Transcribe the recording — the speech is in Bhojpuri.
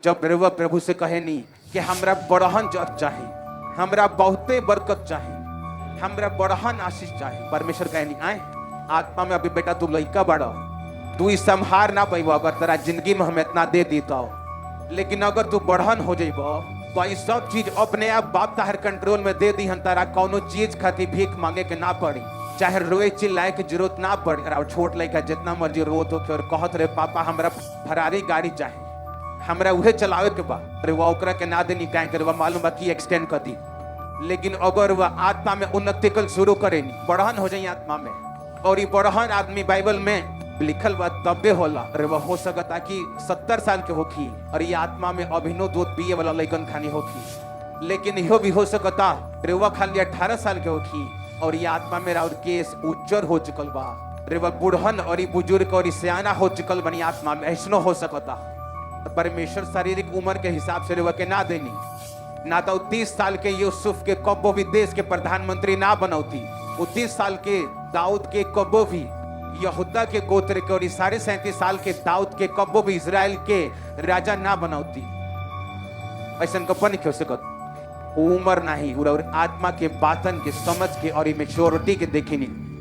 जब रउआ प्रभु से कहे नहीं कि हमरा बड़हन जब चाहे, हमरा बहुते बरकत चाहे, हमरा बड़हन आशीष चाहे, परमेश्वर कहे नहीं आए आत्मा में अभी बेटा तू लइका बड़ा, तू इस संहार ना पैबो, अगर तेरा जिंदगी में हम इतना दे दी तो, लेकिन अगर तू बढ़न हो जाइबो तो ये सब चीज अपने आप बाप ताहर कंट्रोल में दे दी, हम तारा कौनो चीज खातिर भीख मांगे के ना पड़ी, चाहे रोए चिल्लाए के जरूरत ना पड़ी। और छोट लड़का जितना मर्जी रोत हो और कहत रहे पापा हमरा फरारी गाड़ी चाहे, हमरा उहे चलावे के बा, अरे वो ओकरा के ना देनी काहे करे, मालूम बा कि एक्सटेंड कर दी। लेकिन अगर वह आत्मा में उन्नति कल शुरू करे बढ़हन हो जाए आत्मा में, और ये बढ़हन आदमी बाइबल में लिखल बा तबे होला। अरे वह हो सकता कि 70 साल के होखी और ये आत्मा में अभिनव दूध पिए वाला लइकन खानी होखी, लेकिन इहो भी हो सकता अरे वह खाली 18 साल के होखी और ये आत्मा में राउर केस उज्जर हो चुकल बा, अरे वह बुढ़हन और ये बुजुर्ग और सियाना हो चुकल बनी आत्मा में, ऐसनो हो सकता। परमेश्वर शारीरिक उम्र के हिसाब से रेवा के ना देनी, ना तो 30 साल के यूसुफ के कब्बो भी देश के प्रधानमंत्री ना बनौती, 30 साल के दाऊद के कब्बो भी यहूदा के गोत्र के, और 37.5 साल के दाऊद के कब्बो भी इजराइल के राजा ना बनौती। ऐसा कब्बो नहीं हो सकत, उम्र नहीं और आत्मा के बातन के समझ के और मेच्योरिटी के देखी नहीं।